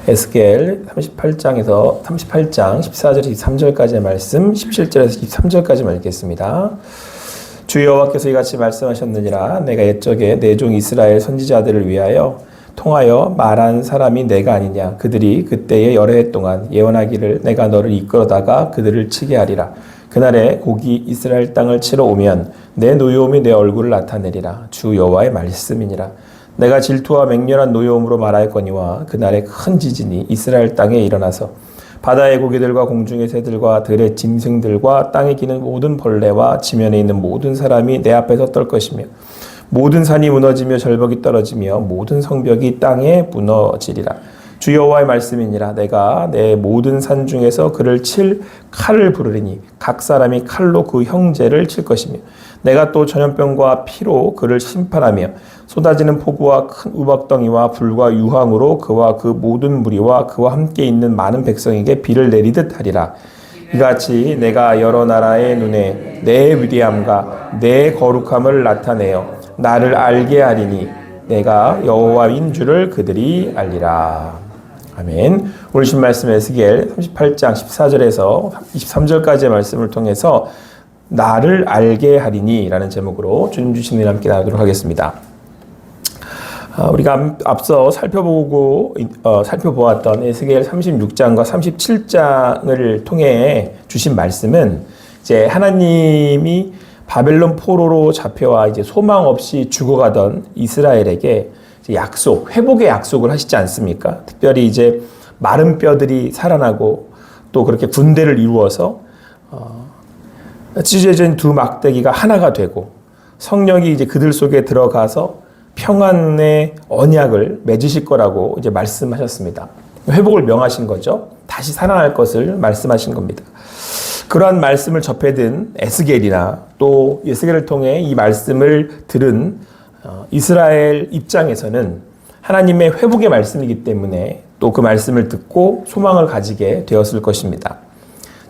에스겔 38장 14절 23절까지의 말씀, 17절에서 23절까지 읽겠습니다. 주 여호와께서 이같이 말씀하셨느니라. 내가 옛적에 내 종 이스라엘 선지자들을 위하여 통하여 말한 사람이 내가 아니냐. 그들이 그때에 여러 해 동안 예언하기를 내가 너를 이끌어다가 그들을 치게 하리라. 그날에 곡이 이스라엘 땅을 치러 오면 내 노여움이 내 얼굴을 나타내리라. 주 여호와의 말씀이니라. 내가 질투와 맹렬한 노여움으로 말하였거니와 그날에 큰 지진이 이스라엘 땅에 일어나서 바다의 고기들과 공중의 새들과 들의 짐승들과 땅에 기는 모든 벌레와 지면에 있는 모든 사람이 내 앞에서 떨 것이며 모든 산이 무너지며 절벽이 떨어지며 모든 성벽이 땅에 무너지리라. 주 여호와의 말씀이니라. 내가 내 모든 산 중에서 그를 칠 칼을 부르리니 각 사람이 칼로 그 형제를 칠 것이며 내가 또 전염병과 피로 그를 심판하며 쏟아지는 폭우와 큰 우박덩이와 불과 유황으로 그와 그 모든 무리와 그와 함께 있는 많은 백성에게 비를 내리듯 하리라. 이같이 내가 여러 나라의 눈에 내 위대함과 내 거룩함을 나타내어 나를 알게 하리니 내가 여호와인 줄을 그들이 알리라. 아멘. 오늘 신 말씀 에스겔 38장 14절에서 23절까지의 말씀을 통해서 나를 알게 하리니 라는 제목으로 주님 주신 일 함께 나누도록 하겠습니다. 우리가 앞서 살펴보았던 에스겔 36장과 37장을 통해 주신 말씀은 이제 하나님이 바벨론 포로로 잡혀와 이제 소망 없이 죽어가던 이스라엘에게 회복의 약속을 하시지 않습니까? 특별히 이제 마른 뼈들이 살아나고 또 그렇게 군대를 이루어서 찢어진 두 막대기가 하나가 되고 성령이 이제 그들 속에 들어가서 평안의 언약을 맺으실 거라고 이제 말씀하셨습니다. 회복을 명하신 거죠. 다시 살아날 것을 말씀하신 겁니다. 그러한 말씀을 접해든 에스겔이나 또 에스겔을 통해 이 말씀을 들은 이스라엘 입장에서는 하나님의 회복의 말씀이기 때문에 또 그 말씀을 듣고 소망을 가지게 되었을 것입니다.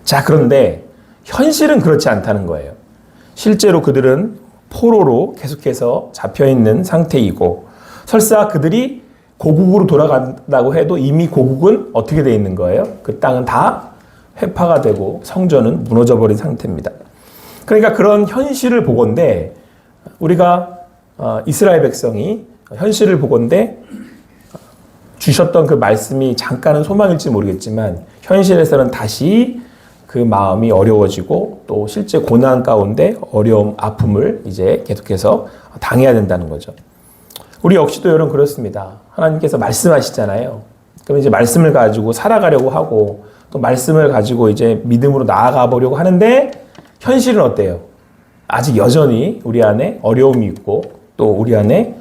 자, 그런데 현실은 그렇지 않다는 거예요. 실제로 그들은 포로로 계속해서 잡혀있는 상태이고 설사 그들이 고국으로 돌아간다고 해도 이미 고국은 어떻게 되어 있는 거예요? 그 땅은 다 회파가 되고 성전은 무너져버린 상태입니다. 그러니까 그런 현실을 보건대 우리가 이스라엘 백성이 현실을 보건대 주셨던 그 말씀이 잠깐은 소망일지 모르겠지만 현실에서는 다시 그 마음이 어려워지고 또 실제 고난 가운데 어려움, 아픔을 이제 계속해서 당해야 된다는 거죠. 우리 역시도 여러분 그렇습니다. 하나님께서 말씀하시잖아요. 그럼 이제 말씀을 가지고 살아가려고 하고 또 말씀을 가지고 이제 믿음으로 나아가 보려고 하는데 현실은 어때요? 아직 여전히 우리 안에 어려움이 있고 또 우리 안에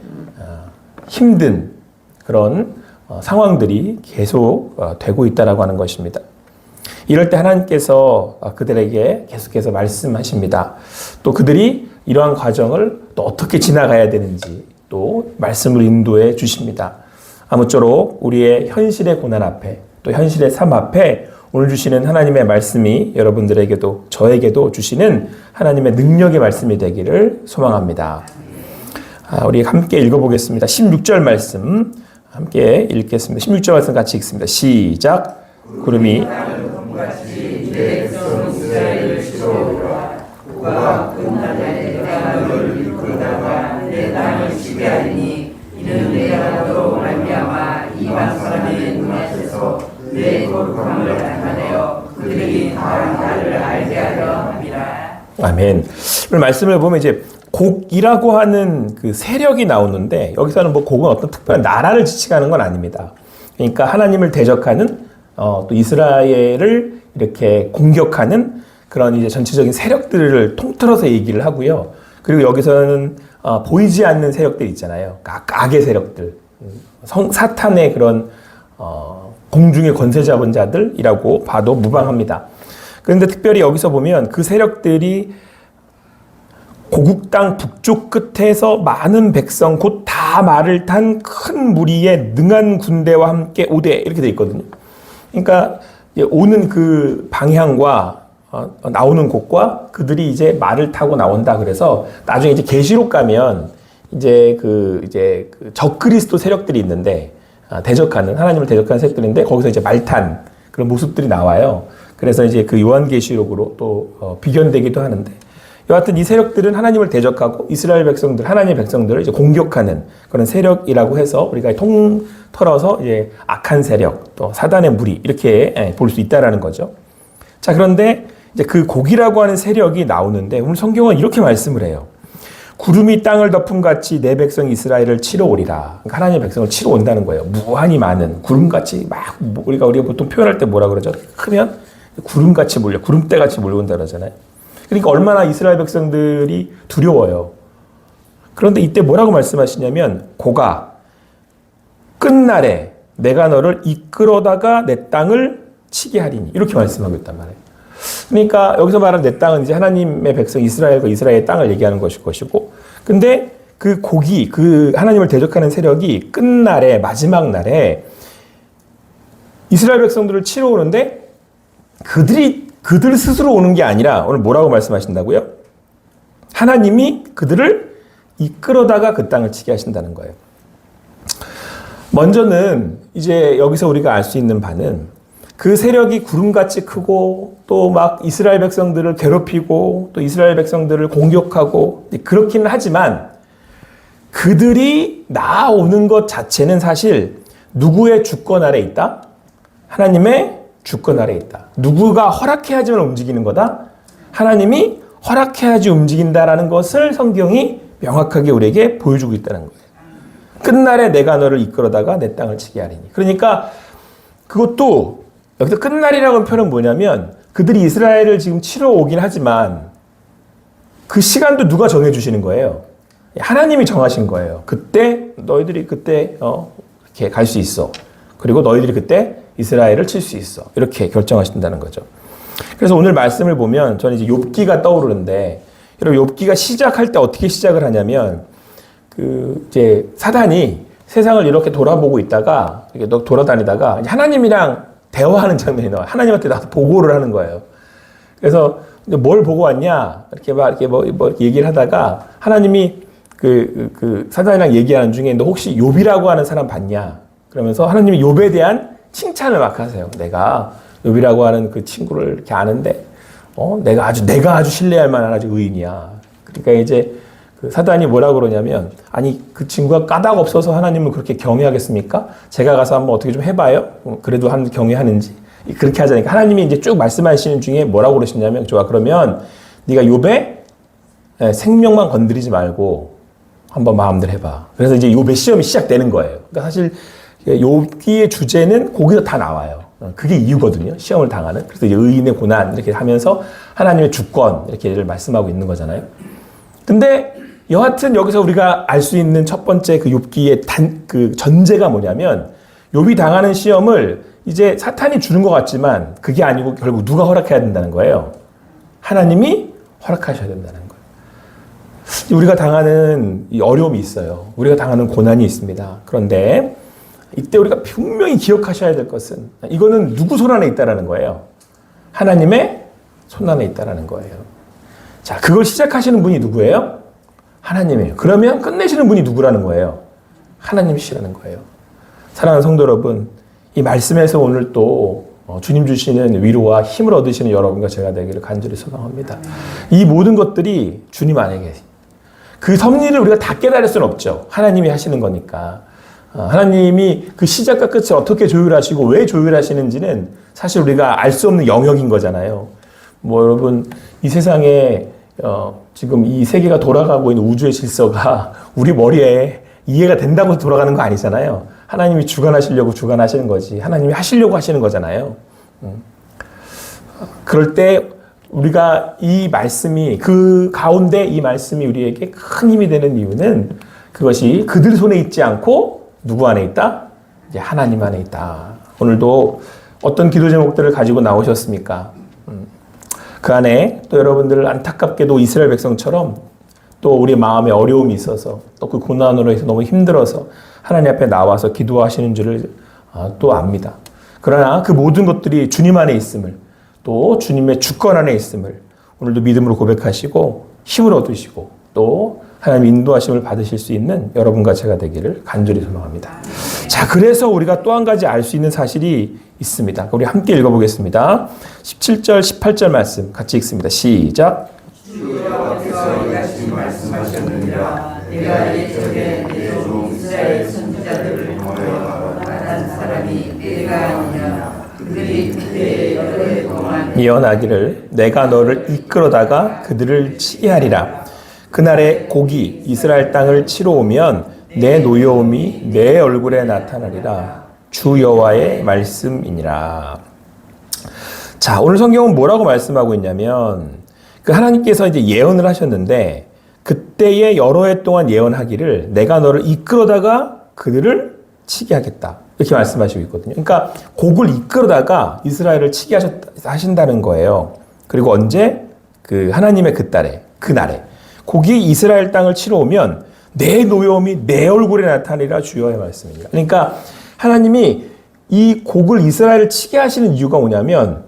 힘든 그런 상황들이 계속 되고 있다라고 하는 것입니다. 이럴 때 하나님께서 그들에게 계속해서 말씀하십니다. 또 그들이 이러한 과정을 또 어떻게 지나가야 되는지 또 말씀을 인도해 주십니다. 아무쪼록 우리의 현실의 고난 앞에 또 현실의 삶 앞에 오늘 주시는 하나님의 말씀이 여러분들에게도 저에게도 주시는 하나님의 능력의 말씀이 되기를 소망합니다. 우리 함께 읽어보겠습니다. 16절 말씀 함께 읽겠습니다. 16절 말씀 같이 읽습니다. 시작. 구름이 아멘. 오늘 말씀을 보면 이제 곡이라고 하는 그 세력이 나오는데 여기서는 뭐 곡은 어떤 특별한 나라를 지칭하는 건 아닙니다. 그러니까 하나님을 대적하는 또 이스라엘을 이렇게 공격하는 그런 이제 전체적인 세력들을 통틀어서 얘기를 하고요. 그리고 여기서는 보이지 않는 세력들 있잖아요. 악의 세력들, 사탄의 그런 공중의 권세 잡은 자들이라고 봐도 무방합니다. 그런데 특별히 여기서 보면 그 세력들이 고국 땅 북쪽 끝에서 많은 백성 곧 다 말을 탄 큰 무리의 능한 군대와 함께 오되 이렇게 돼 있거든요. 그러니까 오는 그 방향과 나오는 곳과 그들이 이제 말을 타고 나온다 그래서 나중에 이제 계시록 가면 이제 그 적그리스도 세력들이 있는데 대적하는, 하나님을 대적하는 세력들인데 거기서 이제 말탄 그런 모습들이 나와요. 그래서 이제 그 요한계시록으로 또 비견되기도 하는데, 여하튼 이 세력들은 하나님을 대적하고 이스라엘 백성들, 하나님의 백성들을 이제 공격하는 그런 세력이라고 해서 우리가 통틀어서 이제 악한 세력, 또 사단의 무리 이렇게 볼 수 있다라는 거죠. 자, 그런데 이제 그 곡이라고 하는 세력이 나오는데 오늘 성경은 이렇게 말씀을 해요. 구름이 땅을 덮음 같이 내 백성 이스라엘을 치러 오리라. 그러니까 하나님의 백성을 치러 온다는 거예요. 무한히 많은 구름같이 막 우리가 보통 표현할 때 뭐라 그러죠? 크면 구름같이 몰려, 구름대같이 몰려온다 그러잖아요. 그러니까 얼마나 이스라엘 백성들이 두려워요. 그런데 이때 뭐라고 말씀하시냐면, 고가 끝날에 내가 너를 이끌어다가 내 땅을 치게 하리니, 이렇게 말씀하고 있단 말이에요. 그러니까 여기서 말하는 내 땅은 이제 하나님의 백성 이스라엘과 이스라엘의 땅을 얘기하는 것이고, 근데 그 곡이, 그 하나님을 대적하는 세력이 끝날에, 마지막 날에 이스라엘 백성들을 치러 오는데 그들 스스로 오는 게 아니라 오늘 뭐라고 말씀하신다고요? 하나님이 그들을 이끌어다가 그 땅을 치게 하신다는 거예요. 먼저는 이제 여기서 우리가 알 수 있는 바는, 그 세력이 구름같이 크고 또 막 이스라엘 백성들을 괴롭히고 또 이스라엘 백성들을 공격하고 그렇기는 하지만, 그들이 나오는 것 자체는 사실 누구의 주권 아래 있다? 하나님의 주권 아래 있다. 누구가 허락해야지만 움직이는 거다? 하나님이 허락해야지 움직인다라는 것을 성경이 명확하게 우리에게 보여주고 있다는 거예요. 끝날에 내가 너를 이끌어다가 내 땅을 치게 하리니. 그러니까 그것도 여기서 끝날이라는 표현은 뭐냐면, 그들이 이스라엘을 지금 치러 오긴 하지만 그 시간도 누가 정해주시는 거예요? 하나님이 정하신 거예요. 그때 너희들이 그때 이렇게 갈 수 있어. 그리고 너희들이 그때 이스라엘을 칠 수 있어. 이렇게 결정하신다는 거죠. 그래서 오늘 말씀을 보면 저는 이제 욥기가 떠오르는데, 여러분 욥기가 시작할 때 어떻게 시작을 하냐면, 이제 사단이 세상을 이렇게 돌아보고 있다가 이렇게 돌아다니다가 하나님이랑 대화하는 장면이 나와요. 하나님한테 나와서 보고를 하는 거예요. 그래서 뭘 보고 왔냐? 이렇게 얘기를 하다가 하나님이 사단이랑 얘기하는 중에 너 혹시 욥이라고 하는 사람 봤냐? 그러면서 하나님이 욥에 대한 칭찬을 막 하세요. 내가 욥이라고 하는 그 친구를 이렇게 아는데, 내가 아주 신뢰할 만한 아주 의인이야. 그러니까 이제 그 사단이 뭐라고 그러냐면, 아니 그 친구가 까닭 없어서 하나님을 그렇게 경외하겠습니까? 제가 가서 한번 어떻게 좀 해봐요. 그래도 경외하는지. 그렇게 하자니까 하나님이 이제 쭉 말씀하시는 중에 뭐라고 그러시냐면, 좋아, 그러면 네가 욥의 생명만 건드리지 말고 한번 마음대로 해봐. 그래서 이제 욥의 시험이 시작되는 거예요. 그러니까 사실 욥기의 주제는 거기서 다 나와요. 그게 이유거든요. 시험을 당하는. 그래서 이제 의인의 고난 이렇게 하면서 하나님의 주권 이렇게 말씀하고 있는 거잖아요. 근데 여하튼 여기서 우리가 알 수 있는 첫 번째 그 욥기의 그 전제가 뭐냐면, 욥이 당하는 시험을 이제 사탄이 주는 것 같지만 그게 아니고 결국 누가 허락해야 된다는 거예요? 하나님이 허락하셔야 된다는 거예요. 우리가 당하는 이 어려움이 있어요. 우리가 당하는 고난이 있습니다. 그런데 이때 우리가 분명히 기억하셔야 될 것은, 이거는 누구 손 안에 있다라는 거예요? 하나님의 손 안에 있다라는 거예요. 자, 그걸 시작하시는 분이 누구예요? 하나님이에요. 그러면 끝내시는 분이 누구라는 거예요? 하나님이시라는 거예요. 사랑하는 성도 여러분, 이 말씀에서 오늘 또 주님 주시는 위로와 힘을 얻으시는 여러분과 제가 되기를 간절히 소망합니다. 이 모든 것들이 주님 안에 계신, 그 섭리를 우리가 다 깨달을 수는 없죠. 하나님이 하시는 거니까. 하나님이 그 시작과 끝을 어떻게 조율하시고 왜 조율하시는지는 사실 우리가 알 수 없는 영역인 거잖아요. 여러분, 이 세상에 지금 이 세계가 돌아가고 있는 우주의 질서가 우리 머리에 이해가 된다고 해서 돌아가는 거 아니잖아요. 하나님이 주관하시려고 주관하시는 거지. 하나님이 하시려고 하시는 거잖아요. 그럴 때 우리가 이 말씀이, 그 가운데 이 말씀이 우리에게 큰 힘이 되는 이유는, 그것이 그들 손에 있지 않고 누구 안에 있다? 이제 하나님 안에 있다. 오늘도 어떤 기도 제목들을 가지고 나오셨습니까? 그 안에 또 여러분들 안타깝게도 이스라엘 백성처럼 또 우리 마음에 어려움이 있어서 또 그 고난으로 해서 너무 힘들어서 하나님 앞에 나와서 기도하시는 줄을 또 압니다. 그러나 그 모든 것들이 주님 안에 있음을, 또 주님의 주권 안에 있음을 오늘도 믿음으로 고백하시고 힘을 얻으시고 또 하나님의 인도하심을 받으실 수 있는 여러분과 제가 되기를 간절히 소망합니다. 자, 그래서 우리가 또 한 가지 알 수 있는 사실이 있습니다. 우리 함께 읽어보겠습니다. 17절, 18절 말씀 같이 읽습니다. 시작. 주여께서 이같이 말씀하셨느니라. 내가 옛적에 내 종 이스라엘 선지자들을 모여 말한 사람이 내가 아니라 그들이 그때 여러 해 동안 예언하기를 내가 너를 이끌어다가 그들을 치게 하리라. 그날에 곡이 이스라엘 땅을 치러 오면 내 노여움이 내 얼굴에 나타나리라. 주 여호와의 말씀이니라. 자, 오늘 성경은 뭐라고 말씀하고 있냐면 그 하나님께서 이제 예언을 하셨는데 그때의 여러 해 동안 예언하기를 내가 너를 이끌어다가 그들을 치게 하겠다. 이렇게 말씀하시고 있거든요. 그러니까 곡을 이끌어다가 이스라엘을 치게 하신다는 거예요. 그리고 언제? 그 하나님의 그날에 곡이 이스라엘 땅을 치러 오면 내 노여움이 내 얼굴에 나타나리라 주여의 말씀입니다. 그러니까 하나님이 이 곡을 이스라엘을 치게 하시는 이유가 뭐냐면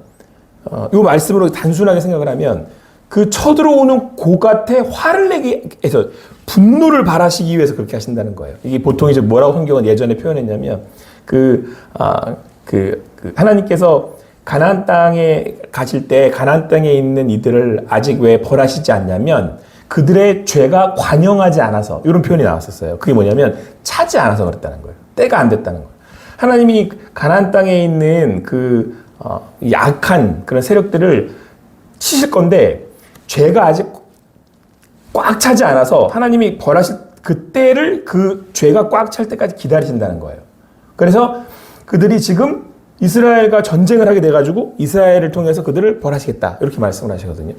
이 말씀으로 단순하게 생각을 하면 그 쳐들어오는 곡한테 화를 내기 위해서 분노를 발하시기 위해서 그렇게 하신다는 거예요. 이게 보통 이제 뭐라고 성경은 예전에 표현했냐면 하나님께서 가나안 땅에 가실 때 가나안 땅에 있는 이들을 아직 왜 벌하시지 않냐면 그들의 죄가 관영하지 않아서 이런 표현이 나왔었어요. 그게 뭐냐면 차지 않아서 그랬다는 거예요. 때가 안 됐다는 거예요. 하나님이 가나안 땅에 있는 그 약한 그런 세력들을 치실 건데 죄가 아직 꽉 차지 않아서 하나님이 벌하실 그때를 그 죄가 꽉 찰 때까지 기다리신다는 거예요. 그래서 그들이 지금 이스라엘과 전쟁을 하게 돼가지고 이스라엘을 통해서 그들을 벌하시겠다 이렇게 말씀을 하시거든요.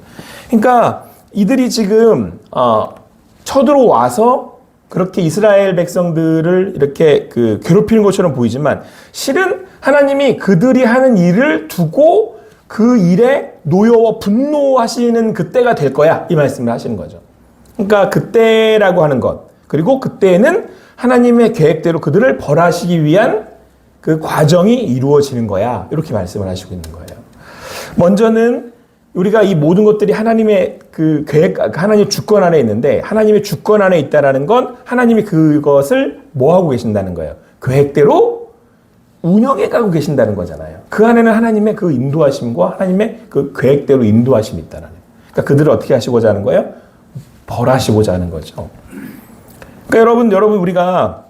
그러니까 이들이 지금 쳐들어와서 그렇게 이스라엘 백성들을 이렇게 괴롭히는 것처럼 보이지만 실은 하나님이 그들이 하는 일을 두고 그 일에 노여워 분노하시는 그때가 될 거야 이 말씀을 하시는 거죠. 그러니까 그때라고 하는 것 그리고 그때에는 하나님의 계획대로 그들을 벌하시기 위한 그 과정이 이루어지는 거야 이렇게 말씀을 하시고 있는 거예요. 먼저는 우리가 이 모든 것들이 하나님의 그 계획, 하나님의 주권 안에 있는데 하나님의 주권 안에 있다라는 건 하나님이 그것을 뭐 하고 계신다는 거예요. 계획대로 운영해 가고 계신다는 거잖아요. 그 안에는 하나님의 그 인도하심과 하나님의 그 계획대로 인도하심이 있다는 거예요. 그러니까 그들을 어떻게 하시고자 하는 거예요? 벌하시고자 하는 거죠. 그러니까 여러분 우리가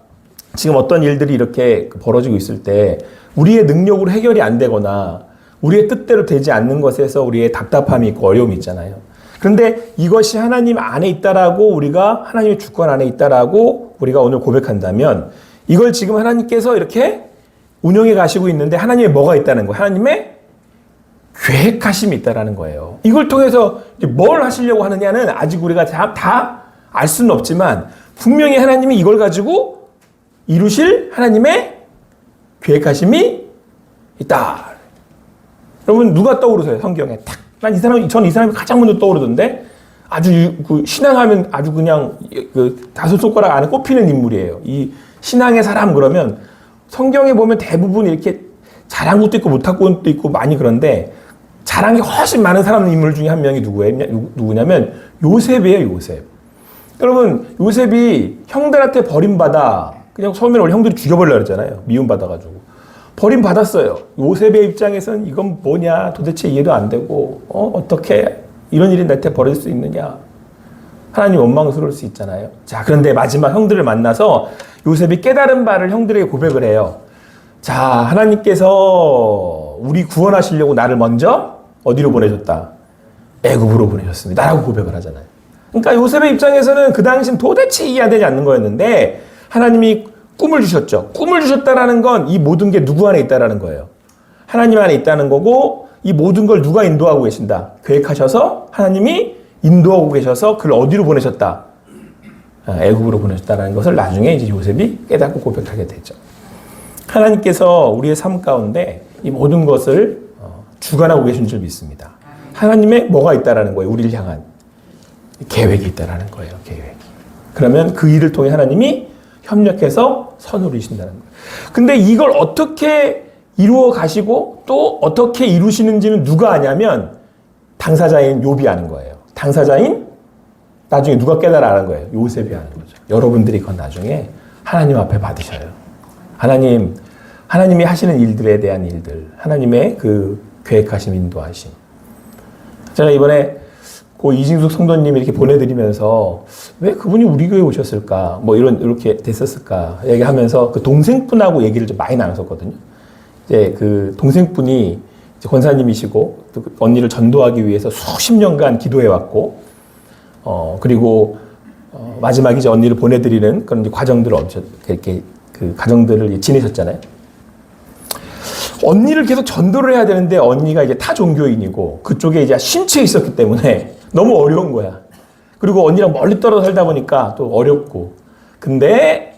지금 어떤 일들이 이렇게 벌어지고 있을 때 우리의 능력으로 해결이 안 되거나 우리의 뜻대로 되지 않는 것에서 우리의 답답함이 있고 어려움이 있잖아요. 그런데 이것이 하나님 안에 있다라고 우리가 하나님의 주권 안에 있다라고 우리가 오늘 고백한다면 이걸 지금 하나님께서 이렇게 운영해 가시고 있는데 하나님의 뭐가 있다는 거예요? 하나님의 계획하심이 있다라는 거예요. 이걸 통해서 뭘 하시려고 하느냐는 아직 우리가 다 알 수는 없지만 분명히 하나님이 이걸 가지고 이루실 하나님의 계획하심이 있다. 여러분 누가 떠오르세요? 성경에 탁. 저는 이 사람이 가장 먼저 떠오르던데 아주 신앙하면 아주 그냥 다섯 손가락 안에 꼽히는 인물이에요. 이 신앙의 사람 그러면 성경에 보면 대부분 이렇게 잘한 것도 있고 못한 것도 있고 많이 그런데 자랑이 훨씬 많은 사람 인물 중에 한 명이 누구냐면 요셉이에요. 요셉. 여러분 요셉이 형들한테 버림받아 그냥 처음에는 원래 형들이 죽여버리려고 그랬잖아요. 미움받아가지고. 버림받았어요. 요셉의 입장에서는 이건 뭐냐 도대체 이해도 안 되고 어떻게 이런 일이 나한테 벌어질 수 있느냐. 하나님 원망스러울 수 있잖아요. 자, 그런데 마지막 형들을 만나서 요셉이 깨달은 바를 형들에게 고백을 해요. 자, 하나님께서 우리 구원하시려고 나를 먼저 어디로 보내셨다? 애굽으로 보내셨습니다. 라고 고백을 하잖아요. 그러니까 요셉의 입장에서는 그 당시엔 도대체 이해되지 않는 거였는데 하나님이 꿈을 주셨죠. 꿈을 주셨다라는 건 이 모든 게 누구 안에 있다라는 거예요. 하나님 안에 있다는 거고 이 모든 걸 누가 인도하고 계신다. 계획하셔서 하나님이 인도하고 계셔서 그를 어디로 보내셨다. 애굽으로 보내셨다라는 것을 나중에 이제 요셉이 깨닫고 고백하게 되죠. 하나님께서 우리의 삶 가운데 이 모든 것을 주관하고 계신 줄 믿습니다. 하나님의 뭐가 있다라는 거예요. 우리를 향한 계획이 있다라는 거예요. 계획이. 그러면 그 일을 통해 하나님이 협력해서 선을 이루신다는 거예요. 근데 이걸 어떻게 이루어 가시고 또 어떻게 이루시는지는 누가 아냐면 당사자인 욥이 아는 거예요. 당사자인 나중에 누가 깨달아 아는 거예요. 요셉이 아는 거죠. 여러분들이 그건 나중에 하나님 앞에 받으셔요. 하나님이 하시는 일들에 대한 일들, 하나님의 그 계획하심, 인도하심. 제가 이번에 고 이진숙 성도님 이렇게 보내드리면서 왜 그분이 우리 교회에 오셨을까? 뭐 이렇게 됐었을까? 얘기하면서 그 동생분하고 얘기를 좀 많이 나눴었거든요. 이제 그 동생분이 이제 권사님이시고 또 그 언니를 전도하기 위해서 수십 년간 기도해왔고, 그리고 마지막에 이제 언니를 보내드리는 그런 이제 과정들을 이렇게 그 과정들을 지내셨잖아요. 언니를 계속 전도를 해야 되는데 언니가 이제 타 종교인이고 그쪽에 이제 심취해 있었기 때문에 너무 어려운 거야. 그리고 언니랑 멀리 떨어져 살다 보니까 또 어렵고. 근데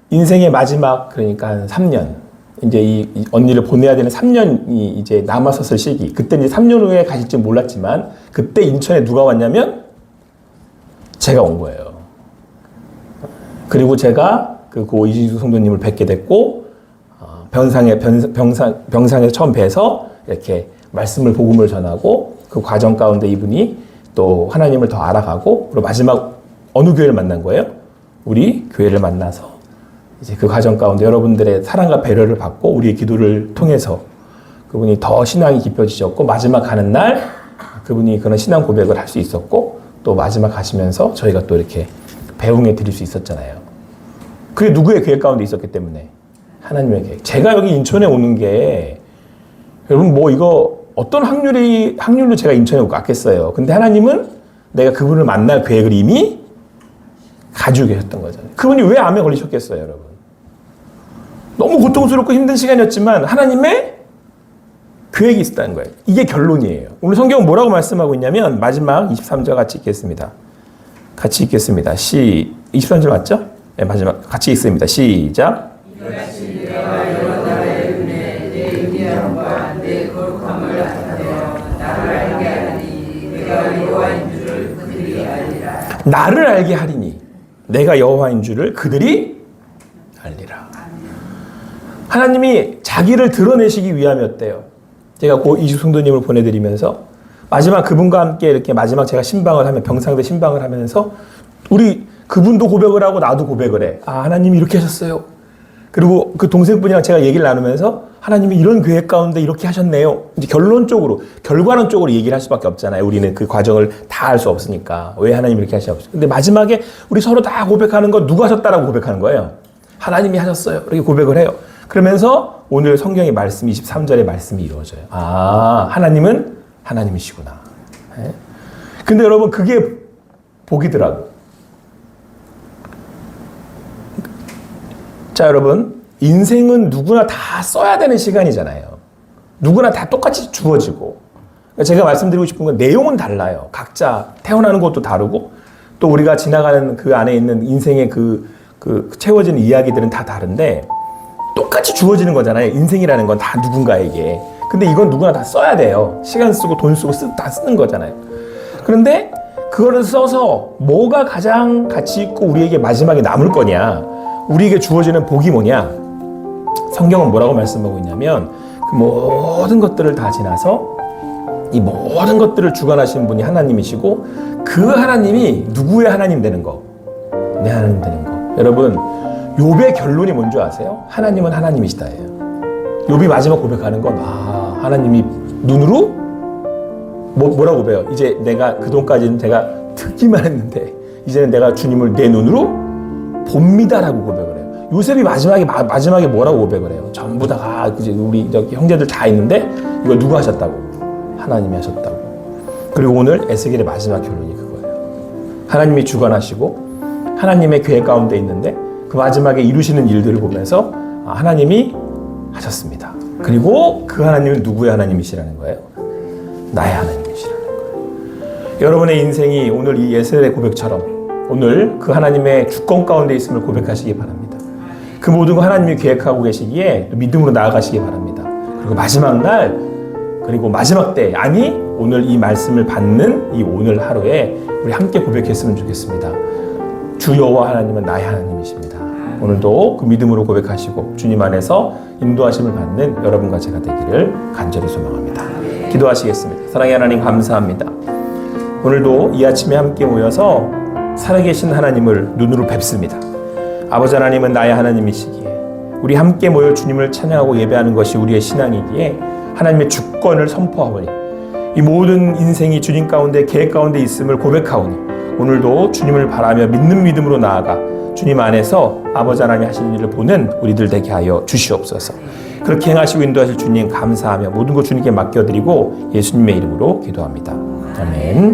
인생의 마지막, 그러니까 한 3년, 이제 이 언니를 보내야 되는 3년이 이제 남았었을 시기. 그때 이제 3년 후에 가실지 몰랐지만 그때 인천에 누가 왔냐면 제가 온 거예요. 그리고 제가 그 고 이진수 성도님을 뵙게 됐고, 병상에 처음 뵈서 이렇게 말씀을, 복음을 전하고 그 과정 가운데 이분이 또 하나님을 더 알아가고, 그리고 마지막 어느 교회를 만난 거예요? 우리 교회를 만나서 이제 그 과정 가운데 여러분들의 사랑과 배려를 받고 우리의 기도를 통해서 그분이 더 신앙이 깊어지셨고, 마지막 가는 날 그분이 그런 신앙 고백을 할 수 있었고, 또 마지막 가시면서 저희가 또 이렇게 배웅해 드릴 수 있었잖아요. 그게 누구의 계획 가운데 있었기 때문에 하나님의 계획. 제가 여기 인천에 오는 게, 여러분 뭐 이거 어떤 확률로 제가 인천에 왔겠어요. 근데 하나님은 내가 그분을 만날 계획을 이미 가지고 계셨던 거잖아요. 그분이 왜 암에 걸리셨겠어요, 여러분? 너무 고통스럽고 힘든 시간이었지만 하나님의 계획이 있었다는 거예요. 이게 결론이에요. 오늘 성경은 뭐라고 말씀하고 있냐면, 마지막 23절 같이 읽겠습니다. 23절 맞죠? 네, 마지막 같이 읽습니다. 시작. 이같이 내가 여러 나라의 눈에 내 의미함과 내 거룩함을 나타내어 나를 알게 하리니 내가 여호와인 줄을 그들이 알리라. 나를 알게 하리니 내가 여호와인 줄을 그들이 알리라. 하나님이 자기를 드러내시기 위함이었대요. 제가 고 이주 성도님을 보내드리면서 마지막 그분과 함께 이렇게 마지막 제가 신방을 하면, 병상대 신방을 하면서 그분도 고백을 하고 나도 고백을 해. 아, 하나님이 이렇게 하셨어요. 그리고 그 동생분이랑 제가 얘기를 나누면서 하나님이 이런 계획 가운데 이렇게 하셨네요. 이제 결과론적으로 얘기를 할 수밖에 없잖아요. 우리는 그 과정을 다 알 수 없으니까. 왜 하나님이 이렇게 하셨어요. 근데 마지막에 우리 서로 다 고백하는 건 누가 하셨다라고 고백하는 거예요. 하나님이 하셨어요. 이렇게 고백을 해요. 그러면서 오늘 성경의 말씀, 23절의 말씀이 이루어져요. 아, 하나님은 하나님이시구나. 네? 근데 여러분, 그게 복이더라고. 자, 여러분, 인생은 누구나 다 써야 되는 시간이잖아요. 누구나 다 똑같이 주어지고. 제가 말씀드리고 싶은 건 내용은 달라요. 각자 태어나는 것도 다르고, 또 우리가 지나가는 그 안에 있는 인생의 그 채워지는 이야기들은 다 다른데, 똑같이 주어지는 거잖아요. 인생이라는 건 다 누군가에게. 근데 이건 누구나 다 써야 돼요. 시간 쓰고 돈 쓰고 다 쓰는 거잖아요. 그런데 그거를 써서 뭐가 가장 가치 있고 우리에게 마지막에 남을 거냐, 우리에게 주어지는 복이 뭐냐, 성경은 뭐라고 말씀하고 있냐면, 그 모든 것들을 다 지나서 이 모든 것들을 주관하시는 분이 하나님이시고, 그 하나님이 누구의 하나님 되는 거? 내 하나님 되는 거. 여러분, 욥의 결론이 뭔지 아세요? 하나님은 하나님이시다예요. 욥이 마지막 고백하는 건, 아, 하나님이 눈으로 뭐라고 고백해요? 이제 내가 그동안까지는 제가 듣기만 했는데 이제는 내가 주님을 내 눈으로 봅니다라고 고백을 해요. 요셉이 마지막에 뭐라고 고백을 해요? 전부 다 이제 우리 저기 형제들 다 있는데 이걸 누가 하셨다고? 하나님이 하셨다고. 그리고 오늘 에스겔의 마지막 결론이 그거예요. 하나님이 주관하시고 하나님의 계획 가운데 있는데 그 마지막에 이루시는 일들을 보면서, 아, 하나님이 하셨습니다. 그리고 그 하나님은 누구의 하나님이시라는 거예요? 나의 하나님이시라는 거예요. 여러분의 인생이 오늘 이 에스겔의 고백처럼 오늘 그 하나님의 주권 가운데 있음을 고백하시기 바랍니다. 그 모든 거 하나님이 계획하고 계시기에 믿음으로 나아가시기 바랍니다. 그리고 마지막 날, 그리고 마지막 때, 아니 오늘 이 말씀을 받는 이 오늘 하루에 우리 함께 고백했으면 좋겠습니다. 주 여호와 하나님은 나의 하나님이십니다. 오늘도 그 믿음으로 고백하시고 주님 안에서 인도하심을 받는 여러분과 제가 되기를 간절히 소망합니다. 기도하시겠습니다. 사랑의 하나님, 감사합니다. 오늘도 이 아침에 함께 모여서 살아계신 하나님을 눈으로 뵙습니다. 아버지 하나님은 나의 하나님이시기에 우리 함께 모여 주님을 찬양하고 예배하는 것이 우리의 신앙이기에 하나님의 주권을 선포하오니 이 모든 인생이 주님 가운데 계획 가운데 있음을 고백하오니 오늘도 주님을 바라며 믿는 믿음으로 나아가 주님 안에서 아버지 하나님이 하시는 일을 보는 우리들 되게 하여 주시옵소서. 그렇게 행하시고 인도하실 주님 감사하며 모든 것 주님께 맡겨드리고 예수님의 이름으로 기도합니다. 아멘.